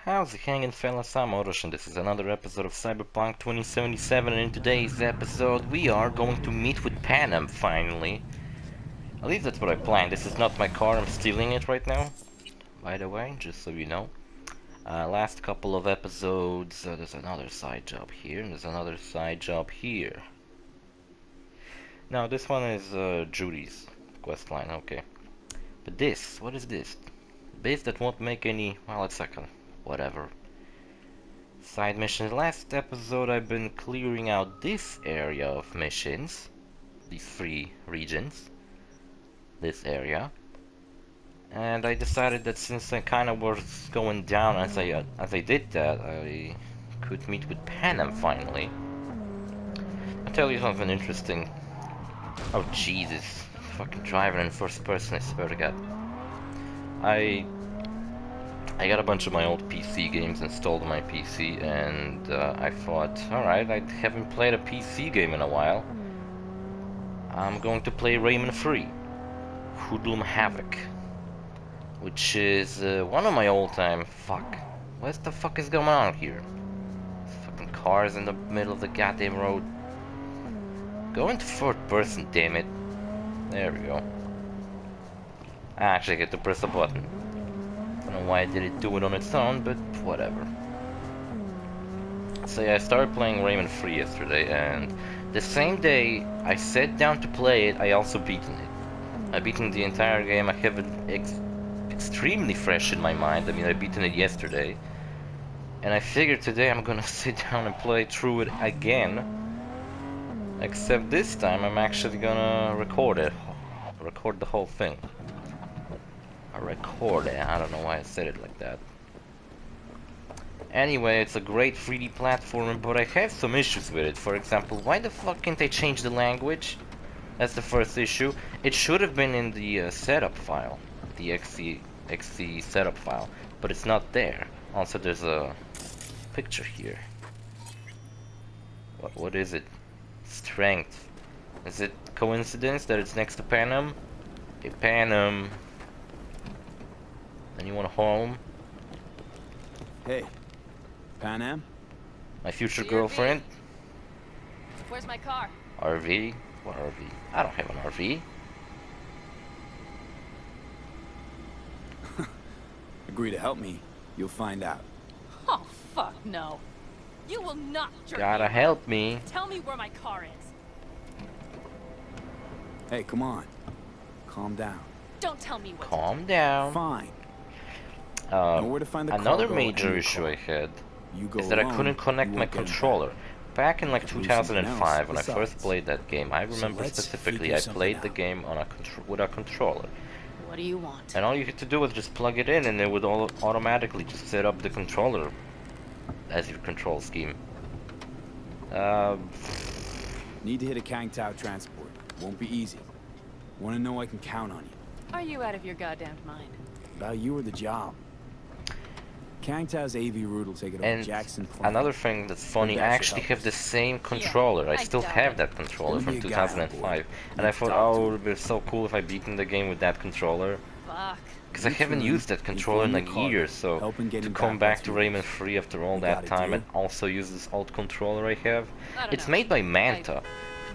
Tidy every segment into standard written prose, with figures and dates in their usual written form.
How's it hanging, fellas? I'm OrosZ, and this is another episode of Cyberpunk 2077, and in today's episode we are going to meet with Panam, finally. At least that's what I planned. This is not my car, I'm stealing it right now, by the way, just so you know. Last couple of episodes, there's another side job here, and there's another side job here. Now this one is Judy's questline, okay. But this, what is this? Base that won't make any, well, it's like a whatever. Side missions. Last episode I've been clearing out this area of missions. These three regions. This area. And I decided that since I kind of was going down as I did that, I could meet with Panam finally. I'll tell you something interesting. Oh Jesus. Fucking driving in first person, I swear to God. I got a bunch of my old PC games installed on my PC, and I thought, alright, I haven't played a PC game in a while. I'm going to play Rayman 3, Hoodlum Havoc, which is one of my old-time... Fuck. What the fuck is going on here? Fucking cars in the middle of the goddamn road. Go into third person, damn it. There we go. I actually get to press a button. I don't know why I didn't do it on its own, but whatever. So yeah, I started playing Rayman 3 yesterday, and the same day I sat down to play it, I also beaten it. I beaten the entire game. I have it extremely fresh in my mind. I mean, I beaten it yesterday, and I figured today I'm gonna sit down and play through it again. Except this time I'm actually gonna record it, record the whole thing. Record it. I don't know why I said it like that. Anyway, it's a great 3D platformer, but I have some issues with it. For example, why the fuck can't they change the language? That's the first issue. It should have been in the setup file, the XC setup file, but it's not there. Also, there's a picture here. What is it? Strength. Is it coincidence that it's next to Panam? Hey, Panam. Anyone home? Hey, Panam? My future girlfriend? Where's my car? RV? What RV? I don't have an RV. Agree to help me, you'll find out. Oh, fuck no. You will not jerk Gotta me. help me. Tell me where my car is. Hey, come on. Calm down. Don't tell me what Calm down. Fine. Know where to find the Another cargo major and the issue car. I had You go is that I alone, couldn't connect you my won't get it controller. Back in like Lose something 2005 else when I first besides. played that game, I remember let's specifically figure I something played the out. game on with a controller. What do you want? And all you had to do was just plug it in and it would automatically just set up the controller as your control scheme. Need to hit a Kangtao transport. Won't be easy. Want to know I can count on you. Are you out of your goddamn mind? About you or the job. Kangtao's AV route will take it over And Jackson Plain. another thing that's funny, I That should actually help have us. the same controller. I I still doubt have it. that controller There'll from be a guy on 2005. board. And I You thought, talk oh, to it him. would be so cool if I beaten the game with that controller. Fuck. Because I You haven't can used that controller in inform like your cargo, years, so help in to getting come back back to what's Rayman yours. 3 after all You that got a time deal? and also use this old controller I have, I don't it's know. made by Manta,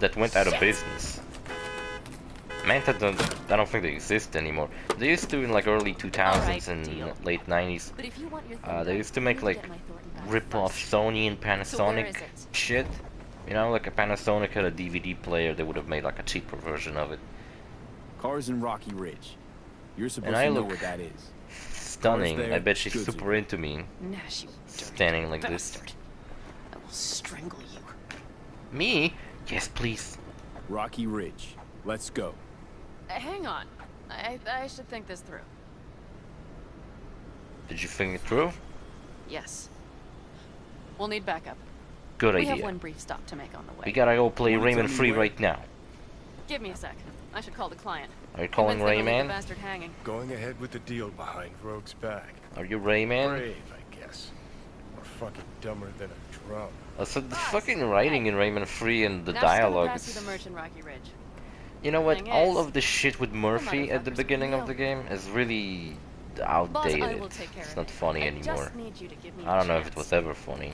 that went out of Shit. business. Manta I don't think they exist anymore. They used to in like early 2000s Alright, and deal. late 90s. But if you want your They thing used to done, make you like get my Thornton back rip-off first. Sony and So where Panasonic is it? shit. You know, like a Panasonic had a DVD player, they would have made like a cheaper version of it. Car's in Rocky Ridge. You're supposed And I to know look what that is. stunning. there, I bet she's good to super into me. Nash, you dirty Standing like this. bastard. I will strangle you. Me? Yes, please. Rocky Ridge. Let's go. Hang on. I should think this through. Did you think it through? Yes. We'll need backup. Good We have idea. one brief stop to make on the way. We gotta go play Wanna tell Rayman me 3 where? right now. Give me a sec. I should call the client. Are you calling Convince them to leave Rayman? the bastard hanging. Going ahead with the deal behind Rogue's back. Are you Rayman? Brave, I guess. Or fucking dumber than a drum. So the fucking writing in Rayman 3 and the Now just gonna dialogue pass you is... the merchant Rocky Ridge. You know what? Thing All is, of the shit with Murphy at the motherfucker's beginning of real. the game is really outdated. will take care It's of not it. funny I anymore. just need you to give me I a don't know if it chance. was ever funny.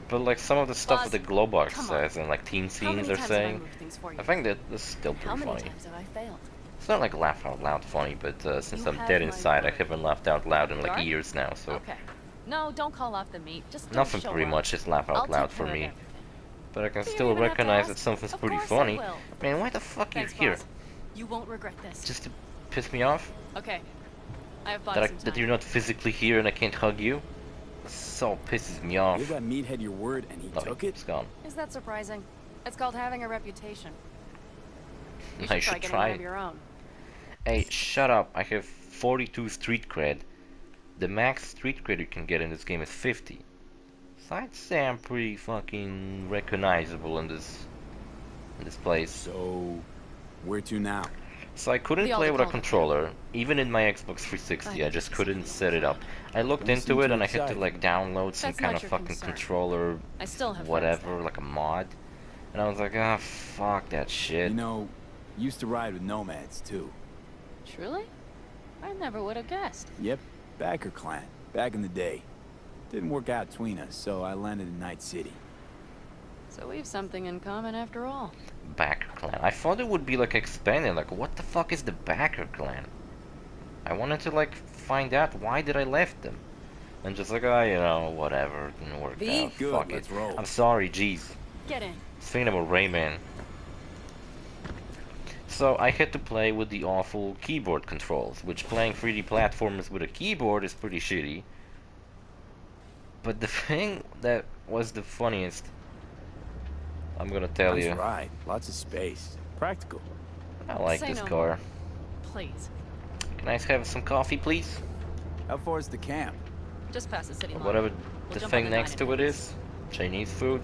But like some of the stuff Boss, with the glow box come on. says and like teen How scenes many are times have I saying, moved things for you? I think that this is still How pretty many funny. times have I failed? It's not like laugh out loud funny, but since You I'm have dead my inside, I word. haven't laughed out loud in like Dark? years now, so Okay. No, don't call off the meat. Just don't nothing show pretty up. much is laugh I'll out loud take for care of me. everything. But I can Do you still even have to recognize ask? that something's Of pretty course I funny. will. Man, why the fuck Thanks, you here? boss. You won't regret this. Just to piss me off? Okay. I have bought That, some time. that you're not physically here and I can't hug you? So pisses me off. Give that meathead your word and he No, took it? it's gone. Is that surprising? It's called having a reputation. You I should should try getting try one it. of your own. Hey, shut up. I have 42 street cred. The max street cred you can get in this game is 50. So I'd say I'm pretty fucking recognizable in this place. So, where to now? So I couldn't The play Alder with a called it. controller, even in my Xbox 360. I just couldn't set it up. I looked Don't into seem it too and I had to excited. like download some That's kind not of your fucking concern. controller, I still have friends whatever, there. like a mod. And I was like, ah, fuck that shit. You know, used to ride with nomads too. Truly? I never would have guessed. Yep, Backer clan, back in the day. Didn't work out between us, so I landed in Night City. So we've something in common after all. Backer clan. I thought it would be like expanded. Like, what the fuck is the Backer clan? I wanted to like find out why did I left them, and just like, oh, you know, whatever, it didn't work V? out. Good, Fuck let's it. roll. I'm sorry, jeez. Get in. Thinking about Rayman. So I had to play with the awful keyboard controls, which playing 3D platformers with a keyboard is pretty shitty. But the thing that was the funniest, I'm gonna tell Nice you, ride, lots of space, practical. I like Say this no car. more. Please. Can I have some coffee, please? How far is the camp? Just past the city Or line. whatever We'll the jump thing on the next to it dine-in. is. Chinese food.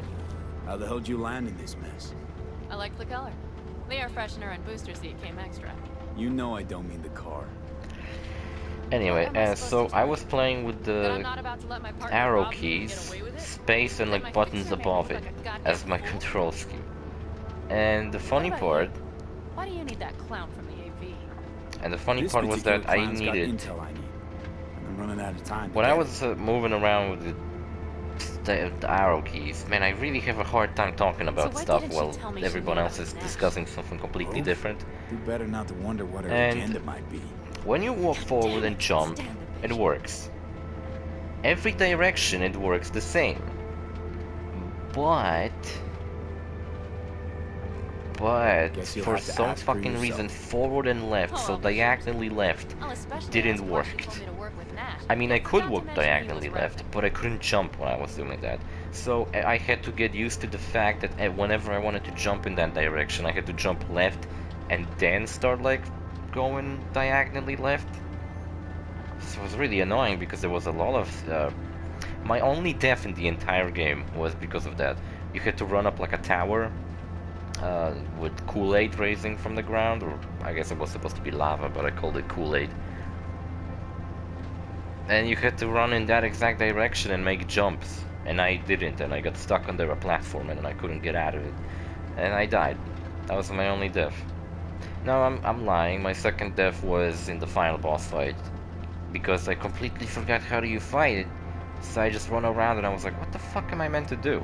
How the hell did you land in this mess? I like the color. The air freshener and booster seat came extra. You know I don't mean the car. Anyway, What am I supposed so to tell I you? was playing with That I'm the not about to let my partner arrow rob me and get keys, away with it? space and That like my buttons fixer made me above look it like a goddamn as my fool? control scheme. And the funny about part, you? Why do you need that clown from the AV? and the funny This part was particular that I clown's got needed, intel I need. And I'm running out of time. to when I get was moving around with the arrow keys, man, I really have a hard time talking about why stuff didn't you while tell me she everyone knew else about is Nash? discussing something completely Oh. different. it. Do better not to wonder what her And- agenda might be. When you walk forward Damn and it, jump, stand the it bitch. works. Every direction it works the same. But Guess you'll for have to some ask her fucking reason yourself. forward and left, Oh, so I'll be sure to. diagonally left I'll especially didn't ask why work. she told me to work with Nash. I mean, I could Not to walk mention he was diagonally left, relevant. but I couldn't jump when I was doing that. So I had to get used to the fact that whenever I wanted to jump in that direction, I had to jump left and then start like going diagonally left. So it was really annoying because there was a lot of... my only death in the entire game was because of that. You had to run up like a tower with Kool-Aid raising from the ground, or I guess it was supposed to be lava, but I called it Kool-Aid. And you had to run in that exact direction and make jumps, and I didn't, and I got stuck under a platform and I couldn't get out of it, and I died. That was my only death. No, I'm lying. My second death was in the final boss fight, because I completely forgot how do you fight it. So I just run around and I was like, what the fuck am I meant to do?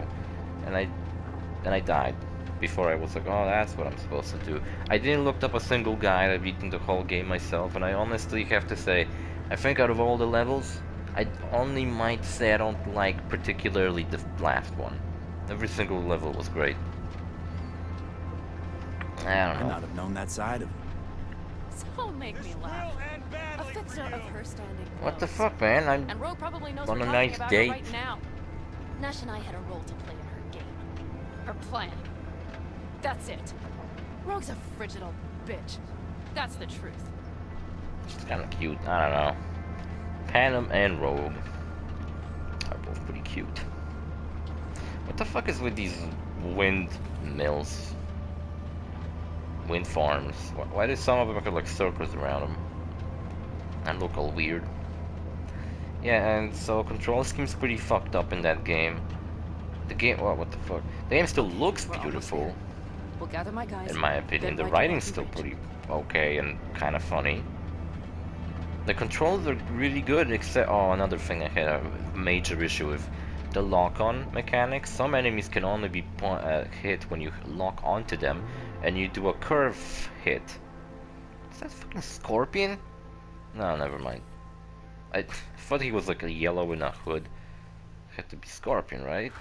And I died before I was like, oh, that's what I'm supposed to do. I didn't look up a single guide. I've beaten the whole game myself, and I honestly have to say, I think out of all the levels, I only might say I don't like particularly the last one. Every single level was great. I don't Might know. not have known that side of it. So make me laugh. A fixer of her standing. What the knows. fuck, man? I'm And Rogue probably knows on we're a talking nice about date. her right now. Nash and I had a role to play in her game. Her plan. That's it. Rogue's a frigid old bitch. That's the truth. She's kind of cute. I don't know. Panam and Rogue are both pretty cute. What the fuck is with these windmills? Wind farms. Why do some of them have like circles around them? And look all weird. Yeah, and so control scheme's pretty fucked up in that game. The game, well, what the fuck? The game still looks We're almost beautiful, here. We'll gather my guys. in my opinion. then The ride to writing's Rocky still Ridge. pretty okay and kind of funny. The controls are really good, except another thing I had a major issue with. The lock-on mechanics. Some enemies can only be hit when you lock onto them, and you do a curve hit. Is that fucking Scorpion? No, never mind. I thought he was like a yellow in a hood. Had to be Scorpion, right?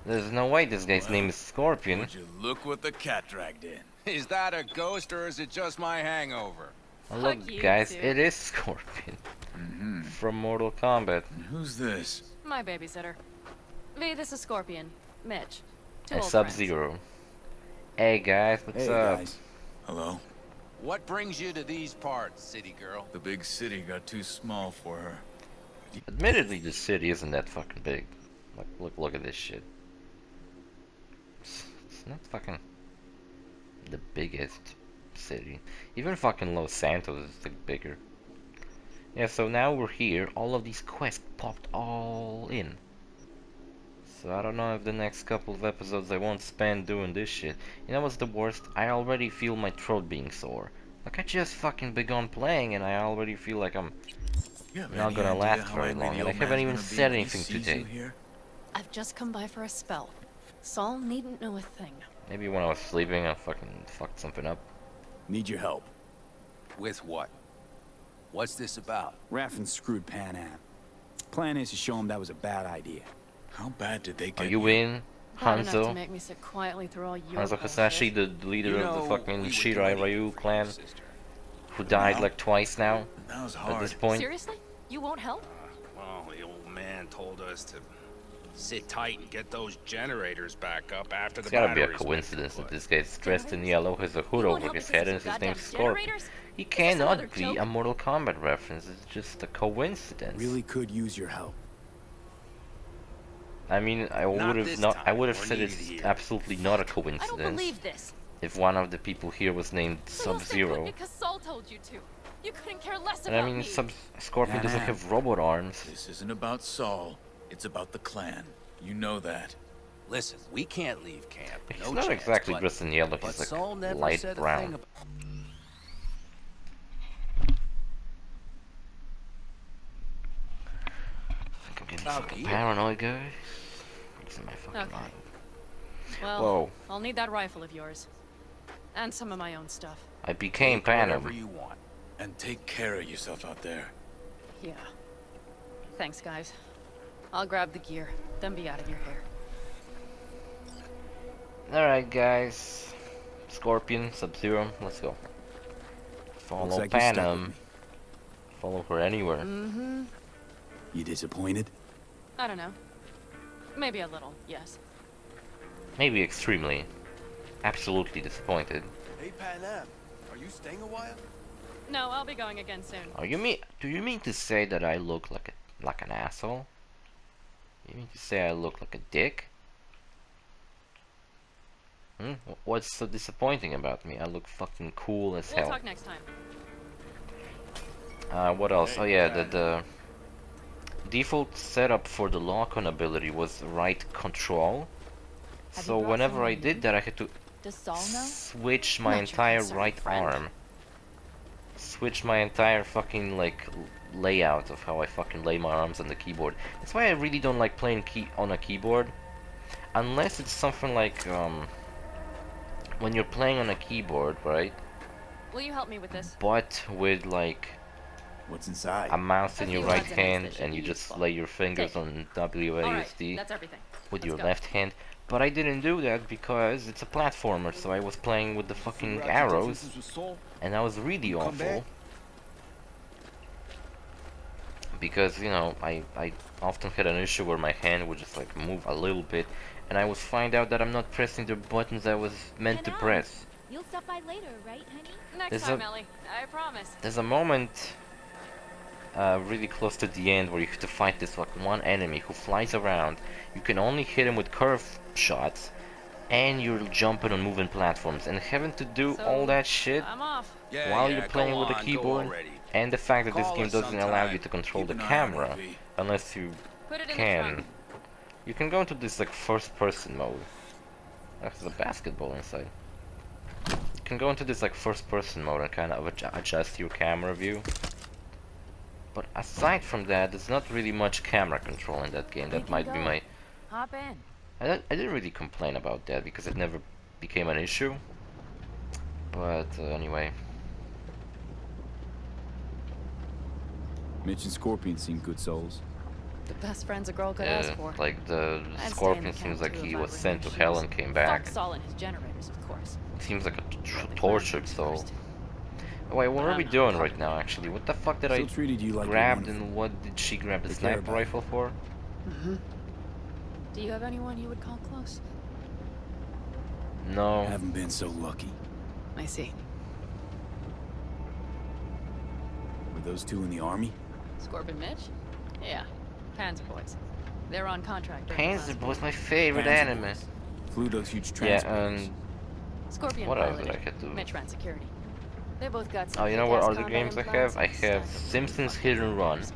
There's no way this guy's name is Scorpion. Would you look what the cat dragged in? Is that a ghost or is it just my hangover? Oh, look, Fuck you, guys, dude. it is Scorpion from Mortal Kombat. And who's this? My babysitter. V, this is Scorpion. Mitch. Two And old friends. Sub-Zero. Hey guys, what's up? Guys. Hello. What brings you to these parts, city girl? The big city got too small for her. Admittedly, the city isn't that fucking big. Like, look at this shit. It's not fucking the biggest city. Even fucking Los Santos is like bigger. Yeah, so now we're here. All of these quests popped all in. So I don't know if the next couple of episodes I won't spend doing this shit. You know what's the worst? I already feel my throat being sore. Like I just fucking begun playing and I already feel like I'm not gonna last very long. And I haven't even said anything today. I've just come by for a spell. Saul needn't know a thing. Maybe when I was sleeping I fucking fucked something up. Need your help. With what? What's this about? Raffin screwed Panam. Plan is to show him that was a bad idea. How bad did they get Are you in, Bad enough to Hanzo? make me sit quietly through all your Hanzo bullshit. Hasashi, the leader You of know, the fucking we would do Shirai anything Ryu for clan, you, sister. who died Now? like twice now, That was at hard. this point. Seriously? You won't help? Well, the old man told us to sit tight and get those generators back up after It's the gotta be a batteries went coincidence that kaput. this guy's dressed in yellow, has a hood You won't over help his us head, with and some his name's goddamn Scorpion. generators? He Is this another cannot be joke? a Mortal Kombat reference, it's just a coincidence. Really could use your help. I mean, I would have this not. I time. would have We're said needed it's here. absolutely not a I don't coincidence believe this. if one of the people here was named So you'll stay put Sub-Zero. because Saul told you to. You couldn't care less And about I mean, me. Scorpion doesn't have robot arms. This isn't about Saul. It's about the clan. You know that. Listen, we can't leave camp. He's No not chance, exactly but, dressed in yellow. but He's Saul like never light said a thing brown. about... I think I'm getting About fucking you. paranoid, guys. What's in my fucking Okay. mind? Well, Whoa. I'll need that rifle of yours. And some of my own stuff. I became Take whatever Panam. you want. And take care of yourself out there. Yeah. Thanks, guys. I'll grab the gear, then be out of your hair. Alright, guys. Scorpion, Sub-Zero, let's go. Follow Looks like you're stuck with Panam. me. Follow her anywhere. Mm-hmm. You disappointed? I don't know. Maybe a little, yes. Maybe extremely. Absolutely disappointed. Hey, Panam, are you staying a while? No, I'll be going again soon. Oh, do you mean to say that I look like an asshole? You mean to say I look like a dick? What's so disappointing about me? I look fucking cool as We'll hell. talk next time. What else? Oh yeah, the default setup for the lock-on ability was right control. Have So you brought whenever I someone did new? that, I had to Does Saul know? switch my Not your entire concern, right friend. arm. Switch my entire fucking like layout of how I fucking lay my arms on the keyboard. That's why I really don't like playing on a keyboard, unless it's something like when you're playing on a keyboard, right? Will you help me with this? But with like What's inside? a mouse in A your few right odds and ends hand that should and be you just useful. lay your fingers Take. on Alright, WASD that's everything. with Let's your go. left hand. But I didn't do that because it's a platformer, so I was playing with the fucking arrows, and that was really awful. Because, you know, I often had an issue where my hand would just like move a little bit, and I would find out that I'm not pressing the buttons I was meant to Panam, press. You'll stop by later, right, honey? Next There's time, a- Ellie. I promise. There's a moment really close to the end where you have to fight this like one enemy who flies around. You can only hit him with curve shots, and you're jumping on moving platforms, and having to do So, all that shit I'm off. Yeah, while yeah, you're playing go with a on, go keyboard, already. and the fact that this Call game us doesn't allow you sometime. to control Keep the an eye on camera it, V. unless you Put it in the can. trunk. You can go into this like first person mode. There's a basketball inside. You can go into this like first person mode and kind of adjust your camera view. But aside from that, there's not really much camera control in that game. We That can might be go. my... Hop in. I didn't really complain about that because it never became an issue. But anyway. Mitch and Scorpion seem good souls. The best friends a girl could ask for. Like the I'd stay in Scorpion the seems camp, like too, he if I was were in sent to his hell shoes. and came back. Fuck Saul and his generators, of course. Seems like a The clan tortured comes soul. first. Wait, what But are I'm we not doing part right of now it. actually? What the fuck did I Still treated you like grab, you're one of and what did she grab the Take care sniper about it. rifle for? Mm-hmm. Do you have anyone you would call close? No. Haven't been so lucky. I see. Were those two in the army? Scorpion Mitch? Yeah. Panzer boys. They're on contract. during the Panzer last Boy's war. my favorite Panzer anime. boys. Flew those huge Yeah, transporters. Scorpion what else piloted. did I get to? Mitch ran security. They both got some Oh, you know what kick-ass other combat games I implants have? I and have stacked with Simpsons fucking Hit and Run. fighters.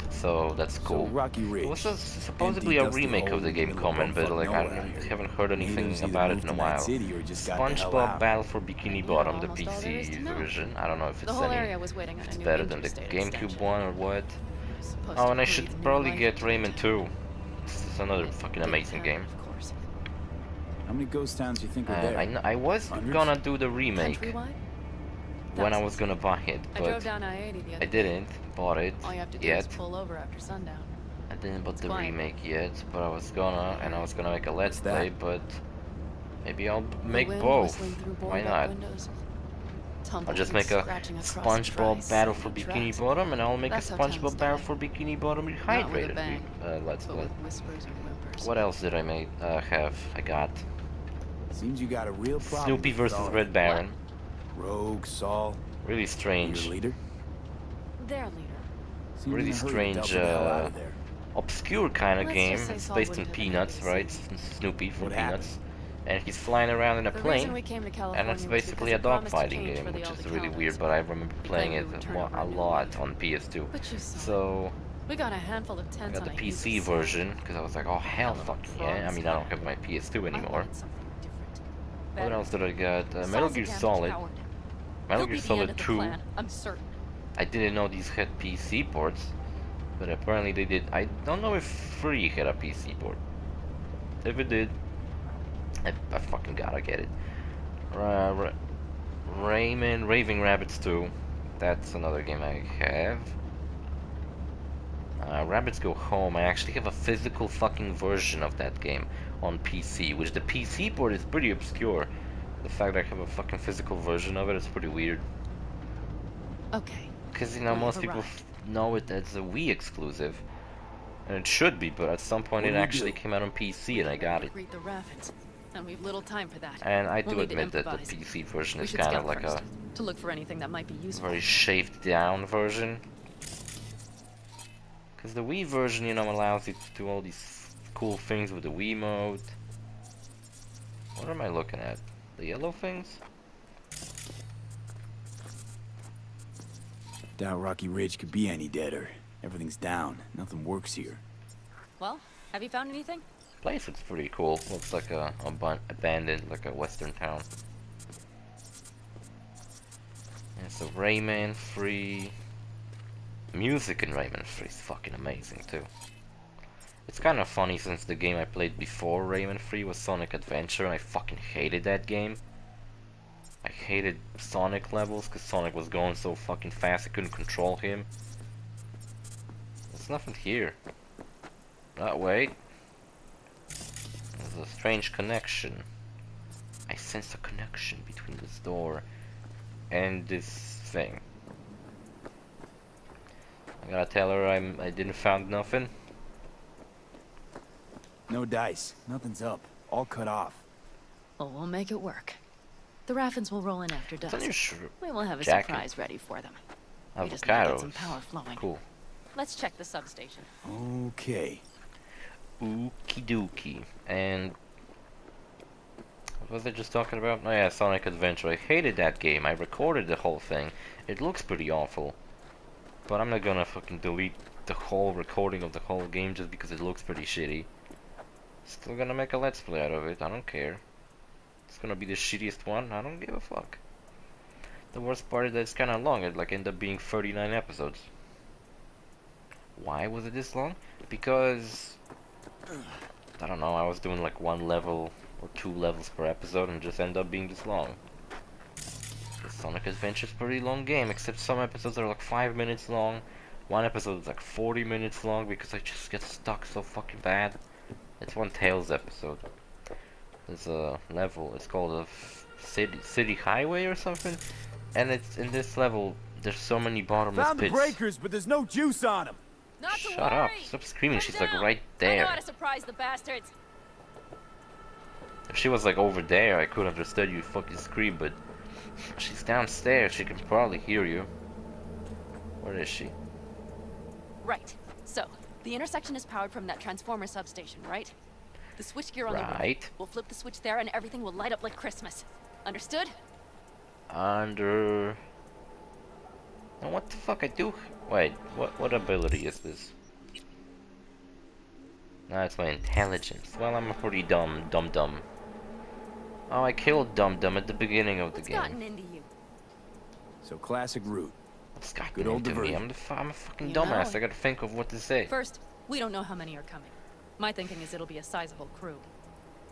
So that's So cool. Rocky Ridge. There was supposedly Empty, a dusty remake hole of the in game middle of coming, but bumfuck like nowhere I out here. haven't heard anything Natives either about it moved in a to Night while. City or just got the hell SpongeBob out. Battle for Bikini You know Bottom, the almost all there is PC to know. version. I don't know if The it's whole any, area was waiting on if a it's new better than the interstate GameCube extension. one or what. Supposed Oh, to and I breathe should new probably life get into Rayman the 2. town. This is another It fucking didn't amazing happen, game. Of course. How many ghost towns you think are there? I was Hundreds? gonna do the remake Countrywide? when I was gonna buy it, I drove but down I-80 the other I day. didn't bought it All you have to do yet. is pull over after sundown. I didn't bought It's the quiet. remake yet, but I was gonna, and I was gonna make a let's What's that? play, but maybe I'll The make wind both. whistling through Why boarded not? windows. I'll just Tumbleweeds make a scratching across dry, SpongeBob Battle for sandy Bikini tracks. Bottom, and I'll make That's a how towns SpongeBob Battle die. for Bikini Bottom Not with a Rehydrated bang, let's but play. with whispers and whimpers. What else did I have? I got Seems you got a real problem. Snoopy with versus all Red Baron. Rogue, Saul, Really your strange, leader. Their leader. Seemed really in a hurry to strange, dump the hell out of there. obscure kind of Let's game. just say It's Saul based on wouldn't have Peanuts, anything to right? say. Snoopy from What Peanuts. And he's flying around in a The reason plane. we came to California And it's was basically a because he promised to dogfighting change game, for the which is Alta really Caldas. weird, but I remember He playing claimed it we would turn over a a new lot leaf. on PS2. But you saw it. So We got a handful of I tents got on the a heap of PC sand. version because I was like, oh hell, Hell of a fucking yeah. I frog's mean, I don't head. have my PS2 I anymore. wanted something different. What Better. else did I get? Metal Saul's a Gear damned Solid. coward. Metal He'll Gear be the end Solid of the 2. plan, I'm certain. I didn't know these had PC ports, but apparently they did. I don't know if 3 had a PC port. If it did, I fucking gotta get it. Rayman, Raving Rabbits 2. That's another game I have. Rabbits Go Home. I actually have a physical fucking version of that game on PC, which the PC port is pretty obscure. The fact that I have a fucking physical version of it is pretty weird. Okay. Because, you know, Well, most you've people arrived. know it as a Wii exclusive. And it should be, but at some point What it do we actually do? came out on PC and I got it. Greet the Raffins, and we've little time for that. And I We'll do need to admit that the improvise. PC version We is should kind of scout like first, a to look for anything that might be useful. very shaved down version. Because the Wii version, you know, allows you to do all these cool things with the Wii mode. What am I looking at? The yellow things? Doubt Rocky Ridge could be any deader. Everything's down. Nothing works here. Well, have you found anything? Place looks pretty cool. Looks like a abandoned, like a western town. And so Rayman 3. Music in Rayman 3 is fucking amazing too. It's kind of funny since the game I played before Rayman 3 was Sonic Adventure and I fucking hated that game. I hated Sonic levels because Sonic was going so fucking fast I couldn't control him. There's nothing here. Wait. There's a strange connection. I sense a connection between this door and this thing. I gotta tell her I didn't found nothing. No dice. Nothing's up. All cut off. Well, we'll make it work. The Raffins will roll in after It's on your dusk. We will have a jacket. surprise ready for them. We just need to get some Avocados. power flowing. Cool. Let's check the substation. Okay. Okie dokie. And what was I just talking about? Oh yeah, Sonic Adventure. I hated that game. I recorded the whole thing. It looks pretty awful. But I'm not gonna fucking delete the whole recording of the whole game just because it looks pretty shitty. Still gonna make a let's play out of it. I don't care. It's gonna be the shittiest one. I don't give a fuck. The worst part is that it's kind of long. It like ended up being 39 episodes. Why was it this long? Because I don't know. I was doing like 1 level or 2 levels per episode, and it just ended up being this long. The Sonic Adventure's a pretty long game, except some episodes are like 5 minutes long. One episode is like 40 minutes long because I just get stuck so fucking bad. It's one Tails episode. There's a level. It's called a city highway or something. And it's in this level, there's so many bottomless Found the pits. breakers, but there's no juice on them. Not to Shut up! worry. Stop screaming. Come She's like down. right I know how there. to surprise the bastards. If she was like over there, I could understand you fucking scream, but she's downstairs. She can probably hear you. Where is she? Right. So, the intersection is powered from that transformer substation, right? The switchgear on the roof. Right. We'll flip the switch there and everything will light up like Christmas. Understood? Under. And what the fuck I do? Wait, what ability is this? No, it's my intelligence. Well, I'm a pretty dumb. Oh, I killed Dum at the beginning of the What's game. gotten into you? So classic route. What's gotten Good old into me? diversion. I'm a fucking You know dumbass. it. I gotta think of what to say. First, we don't know how many are coming. My thinking is it'll be a sizable crew.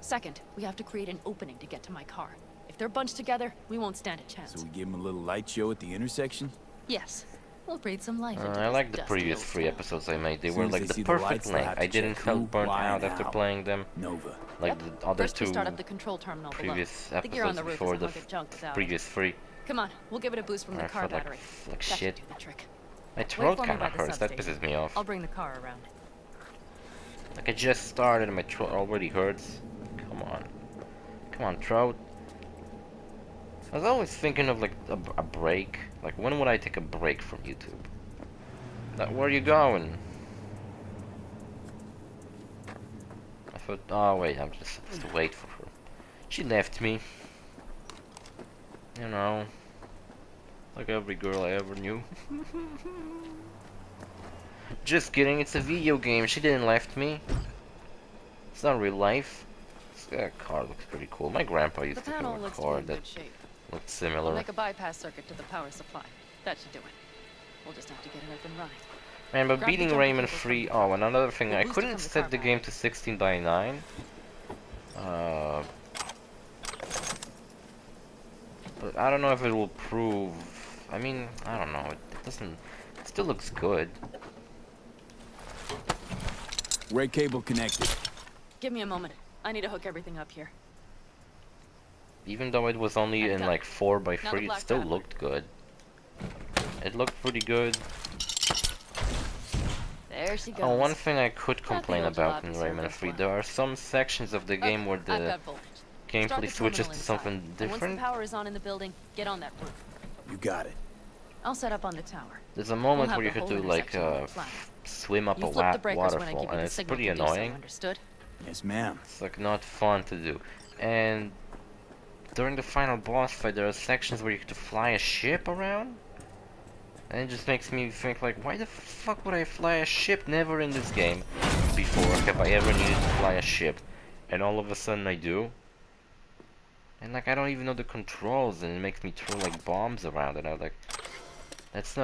Second, we have to create an opening to get to my car. If they're bunched together, we won't stand a chance. So we give them a little light show at the intersection? Yes, we'll breathe some life into I this like the dusty previous old 3 town. episodes I made. They Soon were as like they the see the perfect lights, they'll length. have to I didn't check feel who, burnt why, out and after how. playing them. Nova. Like Yep. the other First, 2 we start up the control terminal previous below. The gear on episodes the roof before is the a hunk of junk without it. previous 3. Come on, we'll give it a boost from I the car felt like battery. like That should shit. do the trick. My Wait throat for me kinda by the hurts. That substation. pisses me off. I'll bring the car around. Like I just started and my throat already hurts. Come on. Come on, throat. I was always thinking of like a break. Like when would I take a break from YouTube? Like, where are you going? I thought, oh wait, I'm just supposed to wait for her. She left me. You know, like every girl I ever knew. Just kidding, it's a video game. She didn't left me. It's not real life. This car looks pretty cool. My grandpa used The to have panel a looks to be car in that good shape. looked We'll similar. make a bypass circuit to the power supply. That should do it. We'll just have to get it up and running. Man, but Grab the beating jumper Rayman cable from 3. the Oh, and another thing, We'll I boost it couldn't from the set car the game battery. to 16:9. But I don't know if it will prove. I mean, I don't know. It doesn't. It still looks good. Red cable connected. Give me a moment. I need to hook everything up here. Even though it was only I'm in done. like 4x3, Now the it black still tab. looked good. It looked pretty good. There she goes. Oh, one thing I could Nothing complain will about drop in the Rayman surface 3, one. there are some sections of the game where I've the got voltage. Start gameplay the switches terminal to inside, something and once the different. power is on in the building, get on that roof. You got it. I'll set up on the tower. There's a moment have where you the could whole do like intersection all planned. swim up You a flip the breakers when I waterfall, give you and the it's signal pretty to do annoying. so, understood? Yes, ma'am. It's like not fun to do. And during the final boss fight, there are sections where you have to fly a ship around. And it just makes me think like, why the fuck would I fly a ship? Never in this game before have I ever needed to fly a ship. And all of a sudden I do. And like I don't even know the controls, and it makes me throw like bombs around, and I'm like, that's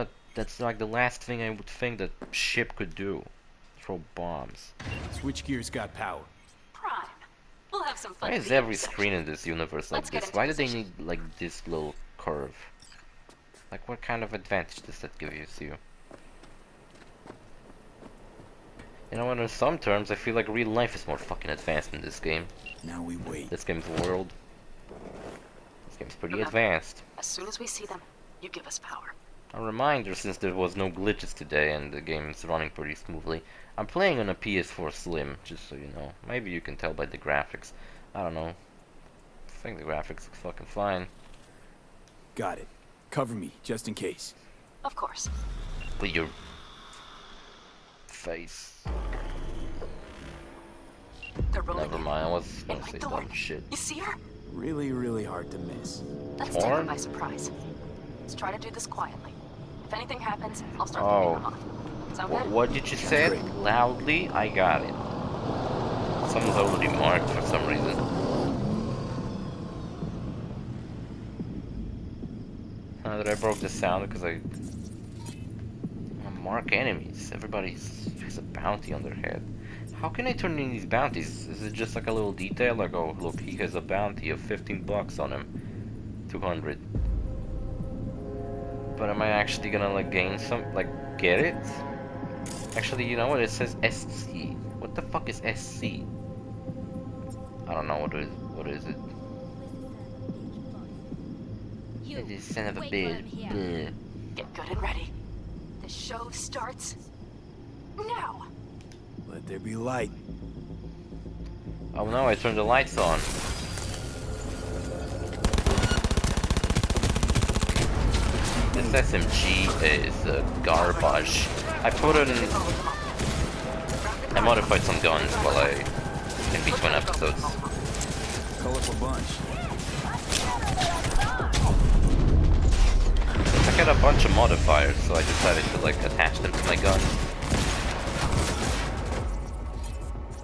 like the last thing I would think that ship could do. Throw bombs. Switchgear's got power. Prime. We'll have some fun. Why at is the every intersection. screen in this universe like Let's get this? into Why do they position. need like this little curve? Like what kind of advantage does that give you? You know, in some terms, I feel like real life is more fucking advanced in this game. Now we wait. This game's world. This game's pretty Remember, advanced. As soon as we see them, you give us power. A reminder, since there was no glitches today and the game's running pretty smoothly, I'm playing on a PS4 Slim, just so you know. Maybe you can tell by the graphics. I don't know. I think the graphics look fucking fine. Got it. Cover me, just in case. Of course. With your face. They're rolling Never in. mind, I was In gonna my say door. dumb shit. You see her? Really, really hard to miss. Let's take take her her by by surprise. Let's try to do this quietly. If anything happens, I'll start Oh. leading them on. Sound good? What did you say? great. Loudly? I got it. Someone's already marked for some reason. I broke the sound because I mark enemies. Everybody has a bounty on their head. How can I turn in these bounties? Is it just like a little detail? Like, oh, look, he has a bounty of 15 bucks on him. 200. But am I actually gonna, like, gain some, like, get it? Actually, you know what? It says SC. What the fuck is SC? I don't know what it is. What is it? You. It is son of a Wait for bitch. him here. Bleh. Get good and ready. The show starts now. Let there be light. Oh no, I turned the lights on. This SMG is garbage. I put it in... I modified some guns while in between episodes. Colorful bunch. I got a bunch of modifiers, so I decided to like attach them to my gun.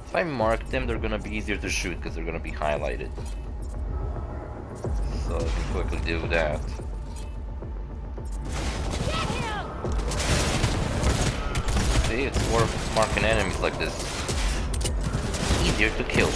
If I mark them, they're gonna be easier to shoot because they're gonna be highlighted. So I can quickly do that. See, it's worth marking enemies like this. Easier to kill.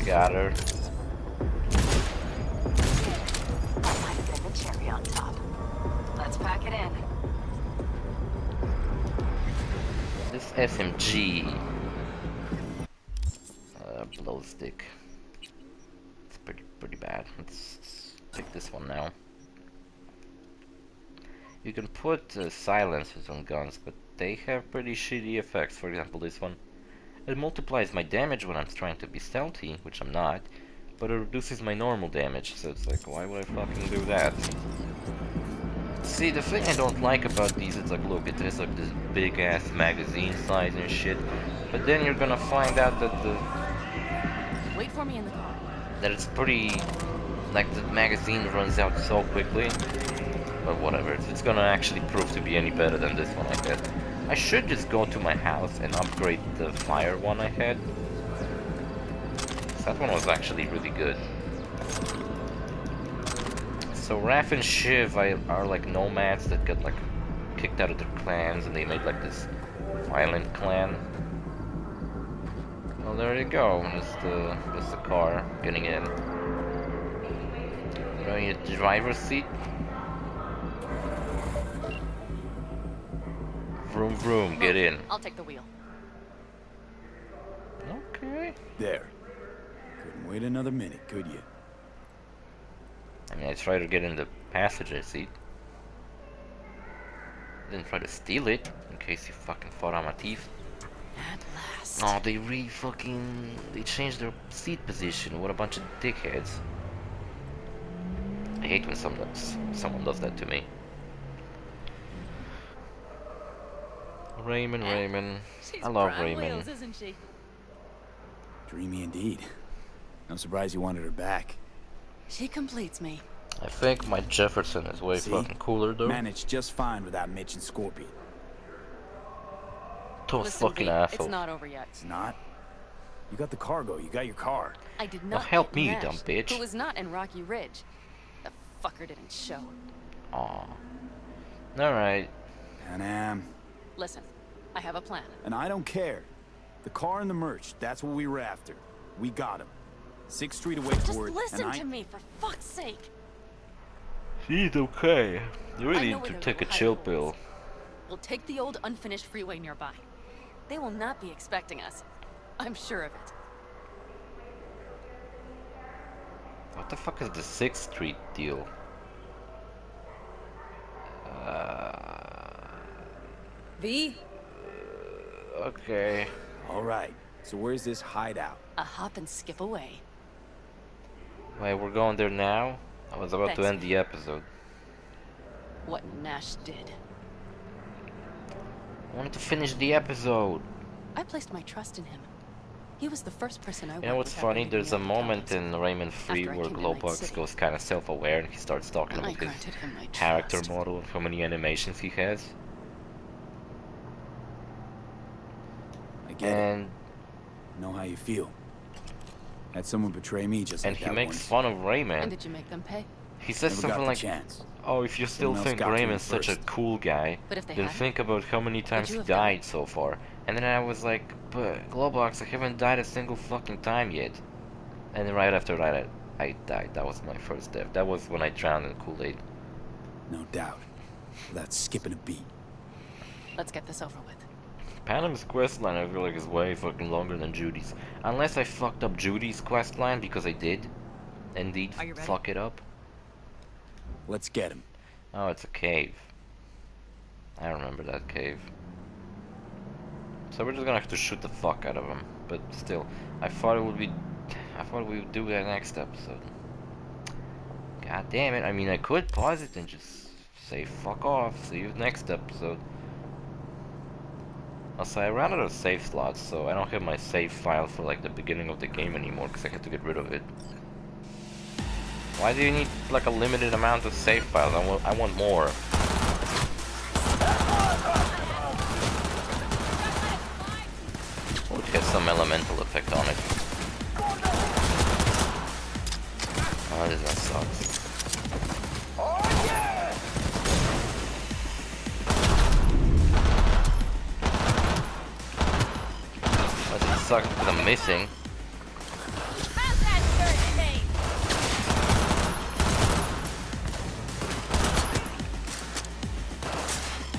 Got her. The cherry on top. Let's pack it in. This SMG blow stick. It's pretty bad. Let's pick this one now. You can put silencers on guns, but they have pretty shitty effects. For example, this one. It multiplies my damage when I'm trying to be stealthy, which I'm not, but it reduces my normal damage, so it's like, why would I fucking do that? See, the thing I don't like about these, it's like, look, it has like this big ass magazine size and shit, but then you're gonna find out that Wait for me in the car. that it's pretty, like the magazine runs out so quickly, but whatever, it's gonna actually prove to be any better than this one I get. I should just go to my house and upgrade the fire one I had. That one was actually really good. So Raph and Shiv are like nomads that got like kicked out of their clans and they made like this violent clan. Well, there you go. That's the car getting in. You know, your driver's seat. Vroom vroom, get in. I'll take the wheel. Okay. There. Couldn't wait another minute, could you? I mean, I tried to get in the passenger seat. Didn't try to steal it, in case you fucking fought on my teeth. At last. Oh, they they changed their seat position. What a bunch of dickheads. I hate when someone does that to me. Raymond. She's I love prime Raymond. wheels, isn't she? Dreamy indeed. No surprise you wanted her back. She completes me. I think my Jefferson is way See? fucking cooler though. Managed just fine without Mitch and Scorpion. Those Listen, fucking V, assholes. it's not over yet. It's not. You got the cargo, you got your car. I did Now not help get me, Nash, dumb bitch. Who was not in Rocky Ridge. The fucker didn't show. Aw. Alright. Panam. Listen, I have a plan. And I don't care. The car and the merch, that's what we were after. We got him. 6th Street away Just for it. listen and to me, for fuck's sake. She's okay. You I really know need where to their take a little chill hideout pill. is. We'll take the old unfinished freeway nearby. They will not be expecting us. I'm sure of it. What the fuck is the 6th Street deal? V? Okay. All right. So where's this hideout? A hop and skip away. Wait, we're going there now? I was about to Thanks, end the episode. What Nash did. I wanted to finish the episode. I placed my trust in him. He was the first person I You know what's funny? There's a moment in Rayman 3 where Glowbox goes kind of self-aware and he starts talking about his character model and how many animations he has. I get it. Know how you feel. Had someone betray me just like that And he makes once. fun of Rayman. And did you make them pay? He says Never something got the like, chance. "Oh, if you still Someone else think got to him Rayman's such a first. cool guy, But if they then hadn't, think about how many times you he have died so far." And then I was like, "But Glowbox, I haven't died a single fucking time yet." And then right after that, I died. That was my first death. That was when I drowned in Kool-Aid. No doubt. Without skipping a beat. let's get this over with. Panam's questline I feel like is way fucking longer than Judy's. Unless I fucked up Judy's questline, because I did. Indeed, Are you ready? fuck it up. Let's get him. Oh, it's a cave. I remember that cave. So we're just gonna have to shoot the fuck out of him. But still, I thought we would do that next episode. God damn it, I mean I could pause it and just say fuck off, see you next episode. Also, I ran out of save slots, so I don't have my save file for like the beginning of the game anymore because I had to get rid of it. Why do you need like a limited amount of save files? I want more. Oh, it has some elemental effect on it. Oh, this one sucks. But it sucks because I'm missing.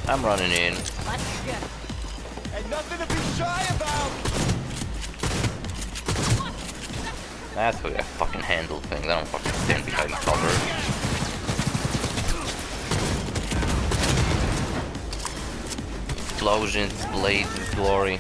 I'm running in. And nothing to be shy about! That's how I fucking handle things. I don't fucking stand behind cover. Explosions, blades, glory.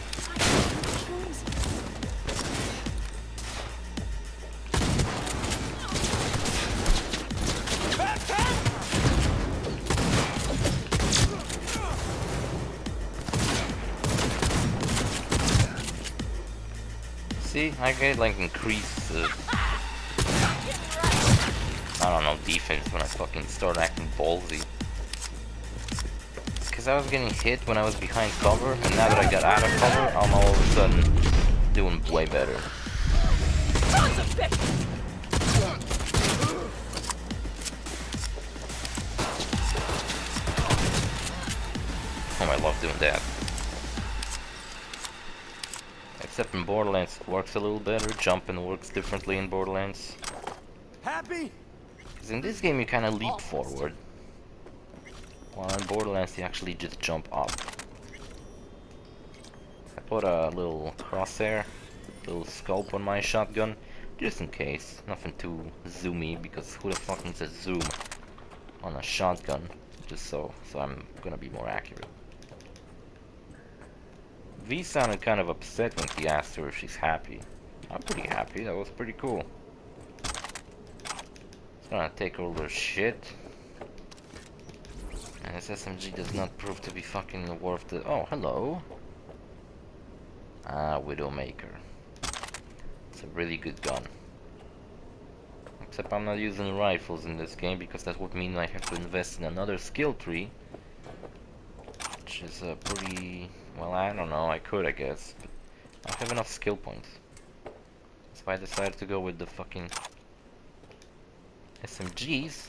See, I get like increased, I don't know, defense when I fucking start acting ballsy. Cause I was getting hit when I was behind cover, and now that I got out of cover, I'm all of a sudden doing way better. Oh, I love doing that. Except in Borderlands it works a little better, jumping works differently in Borderlands. Happy? Because in this game you kind of leap forward. While in Borderlands you actually just jump up. I put a little crosshair, little scope on my shotgun, just in case. Nothing too zoomy, because who the fuck needs a zoom on a shotgun? Just so I'm gonna be more accurate. V sounded kind of upset when he asked her if she's happy. I'm pretty happy, that was pretty cool. It's gonna take all their shit. And this SMG does not prove to be fucking worth the... Oh, hello. Ah, Widowmaker. It's a really good gun. Except I'm not using rifles in this game because that would mean I have to invest in another skill tree. Which is pretty... Well, I don't know, I could, I guess. But I don't have enough skill points. That's why I decided to go with the fucking SMGs.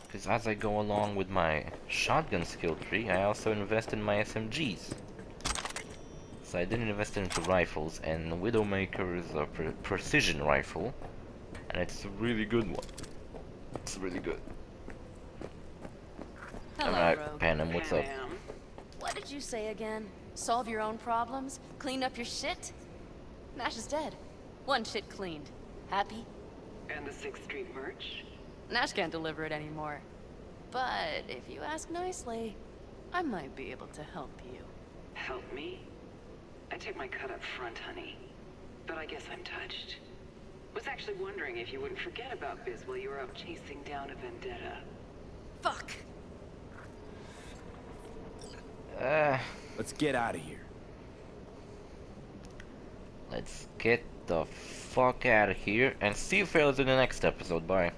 Because as I go along with my shotgun skill tree, I also invest in my SMGs. So I didn't invest into rifles, and Widowmaker is a precision rifle. And it's a really good one. It's really good. Alright, Panam, what's up? What did you say again? Solve your own problems? Clean up your shit? Nash is dead. One shit cleaned. Happy? And the 6th Street merch? Nash can't deliver it anymore. But if you ask nicely, I might be able to help you. Help me? I take my cut up front, honey. But I guess I'm touched. Was actually wondering if you wouldn't forget about Biz while you were out chasing down a vendetta. Fuck! Let's get out of here. let's get the fuck out of here and see you fellas in the next episode. Bye.